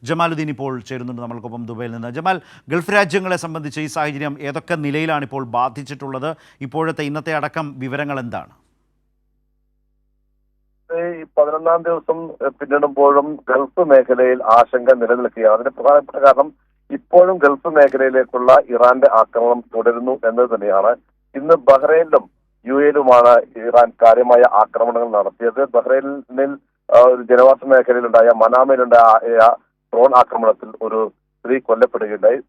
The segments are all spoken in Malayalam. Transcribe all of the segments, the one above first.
ജമാലുദ്ദീൻ ഇപ്പോൾ ചേരുന്നുണ്ട് നമ്മൾക്കൊപ്പം ദുബൈയിൽ നിന്ന്. ജമാൽ, ഗൾഫ് രാജ്യങ്ങളെ സംബന്ധിച്ച് ഈ സാഹചര്യം ഏതൊക്കെ നിലയിലാണ് ഇപ്പോൾ ബാധിച്ചിട്ടുള്ളത്? ഇപ്പോഴത്തെ ഇന്നത്തെ അടക്കം വിവരങ്ങൾ എന്താണ്? 11ാം ദിവസം പിന്നിടുമ്പോഴും ഗൾഫ് മേഖലയിൽ ആശങ്ക നിലനിൽക്കുകയാണ്. അതിന് പ്രധാനപ്പെട്ട കാരണം ഇപ്പോഴും ഗൾഫ് മേഖലയിലേക്കുള്ള ഇറാന്റെ ആക്രമണം തുടരുന്നു എന്നത് തന്നെയാണ്. ഇന്ന് ബഹ്റൈനിലും UAE-യിലുമാണ് ഇറാൻ കാര്യമായ ആക്രമണങ്ങൾ നടത്തിയത്. ബഹ്റൈനിൽ ഒരു ജനവാസ മേഖലയിലുണ്ടായ മനാമയിലുണ്ടായ ഡ്രോൺ ആക്രമണത്തിൽ ഒരു സ്ത്രീ കൊല്ലപ്പെടുകയുണ്ടായി,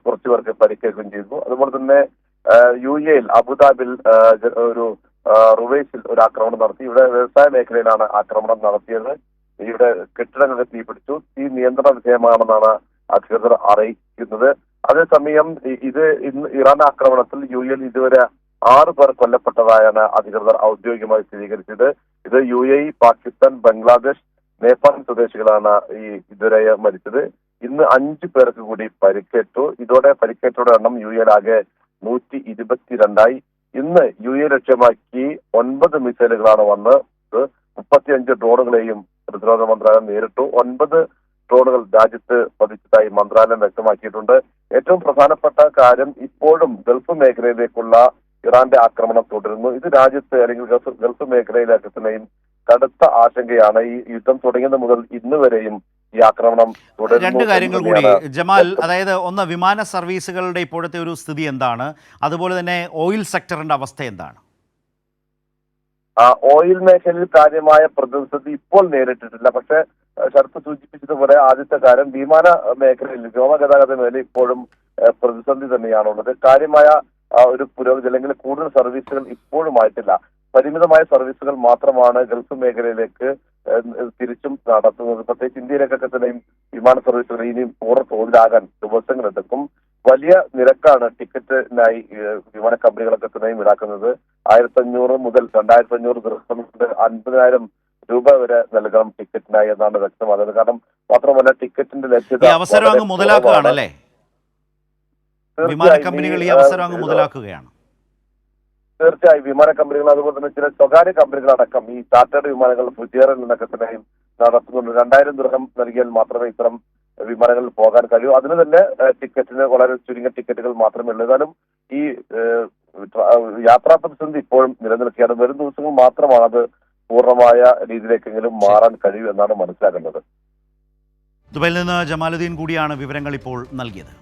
കുറച്ചു പേർക്ക് പരിക്കേൽക്കുകയും ചെയ്തു. അതുപോലെ തന്നെ UAE-യിൽ അബുദാബിൽ ഒരു റുവൈസിൽ ഒരു ആക്രമണം നടത്തി. ഇവിടെ വ്യവസായ മേഖലയിലാണ് ആക്രമണം നടത്തിയത്. ഇവിടെ കെട്ടിടങ്ങൾക്ക് തീപിടിച്ചു. തീ നിയന്ത്രണ വിധേയമാണെന്നാണ് അധികൃതർ അറിയിക്കുന്നത്. അതേസമയം ഇന്ന് ഇറാൻ ആക്രമണത്തിൽ UAE-യിൽ ഇതുവരെ 6 പേർ കൊല്ലപ്പെട്ടതായാണ് അധികൃതർ ഔദ്യോഗികമായി സ്ഥിരീകരിച്ചത്. ഇത് UAE, പാകിസ്ഥാൻ, ബംഗ്ലാദേശ്, നേപ്പാൾ സ്വദേശികളാണ് ഇതുവരെ മരിച്ചത്. ഇന്ന് 5 പേർക്ക് കൂടി പരിക്കേറ്റു. ഇതോടെ പരിക്കേറ്റവരുടെ എണ്ണം UAE-യിൽ ആകെ 122ആയി. ഇന്ന് UAE ലക്ഷ്യമാക്കി 9 മിസൈലുകളാണ് വന്നത്. 35 ഡ്രോണുകളെയും പ്രതിരോധ മന്ത്രാലയം നേരിട്ടു. 9 ഡ്രോണുകൾ രാജ്യത്ത് പതിച്ചതായി മന്ത്രാലയം വ്യക്തമാക്കിയിട്ടുണ്ട്. ഏറ്റവും പ്രധാനപ്പെട്ട കാര്യം ഇപ്പോഴും ഗൾഫ് മേഖലയിലേക്കുള്ള ഇറാന്റെ ആക്രമണം തുടരുന്നു. ഇത് രാജ്യത്ത് അല്ലെങ്കിൽ ഗൾഫ് മേഖലയിലേക്ക് തന്നെയും കടുത്ത ആശങ്കയാണ്. ഈ യുദ്ധം തുടങ്ങിയത് മുതൽ ഇന്ന് വരെയും ഈ ആക്രമണം തുടരുന്നു. രണ്ട് കാര്യങ്ങൾ കൂടി ജമാൽ, അതായത് ഒന്ന്, വിമാന സർവീസുകളുടെ ഇപ്പോഴത്തെ ഒരു സ്ഥിതി എന്താണ്? അതുപോലെ തന്നെ ഓയിൽ സെക്ടറിന്റെ അവസ്ഥ എന്താണ്? ഓയിൽ മേഖലയിൽ കാര്യമായ പ്രതിസന്ധി ഇപ്പോൾ നേരിട്ടിട്ടില്ല. പക്ഷേ ശരത്ത് സൂചിപ്പിച്ചതുപോലെ ആദ്യത്തെ കാര്യം വിമാന മേഖലയിൽ, വ്യോമഗതാഗത മേഖല ഇപ്പോഴും പ്രതിസന്ധി തന്നെയാണുള്ളത്. കാര്യമായ ഒരു പുരോഗതി അല്ലെങ്കിൽ കൂടുതൽ സർവീസുകൾ ഇപ്പോഴും ആയിട്ടില്ല. പരിമിതമായ സർവീസുകൾ മാത്രമാണ് ഗൾഫ് മേഖലയിലേക്ക് തിരിച്ചും നടത്തുന്നത്. പ്രത്യേകിച്ച് ഇന്ത്യയിലേക്കൊക്കെ തന്നെയും വിമാന സർവീസുകൾ ഇനിയും പൂർണ്ണ തോതിലാകാൻ ദിവസങ്ങളെടുക്കും. വലിയ നിരക്കാണ് ടിക്കറ്റിനായി വിമാന കമ്പനികളൊക്കെ തന്നെയും ഈടാക്കുന്നത്. 1500 മുതൽ 2500 ദിവസം 50,000 രൂപ വരെ നൽകണം ടിക്കറ്റിനായി എന്നാണ് വ്യക്തമാകുന്നത്. കാരണം മാത്രമല്ല ടിക്കറ്റിന്റെ ലഭ്യത അവസരം അങ്ങ് മുതലാക്കുകയാണല്ലേ? വിമാന കമ്പനികൾ ഈ അവസരം അങ്ങ് മുതലാക്കുകയാണ്. തീർച്ചയായും വിമാന കമ്പനികൾ അതുപോലെ തന്നെ ചില സ്വകാര്യ കമ്പനികളടക്കം ഈ ചാർട്ടേഡ് വിമാനങ്ങൾ ഫുജിയറിൽ നിന്നൊക്കെ തന്നെയും നടത്തുന്നുണ്ട്. 2000 ദിർഹം നൽകിയാൽ മാത്രമേ ഇത്തരം വിമാനങ്ങളിൽ പോകാൻ കഴിയൂ. അതിന് തന്നെ ടിക്കറ്റിന് വളരെ ചുരുങ്ങിയ ടിക്കറ്റുകൾ മാത്രമേ ഉള്ളൂ. എന്നാലും ഈ യാത്രാ പ്രതിസന്ധി ഇപ്പോഴും നിലനിൽക്കുകയാണ്. വരും ദിവസങ്ങൾ മാത്രമാണ് അത് പൂർണ്ണമായ രീതിയിലേക്കെങ്കിലും മാറാൻ കഴിയൂ എന്നാണ് മനസ്സിലാക്കുന്നത്. ദുബൈയിൽ നിന്ന് ജമാലുദ്ദീൻ കൂടിയാണ് വിവരങ്ങൾ ഇപ്പോൾ നൽകിയത്.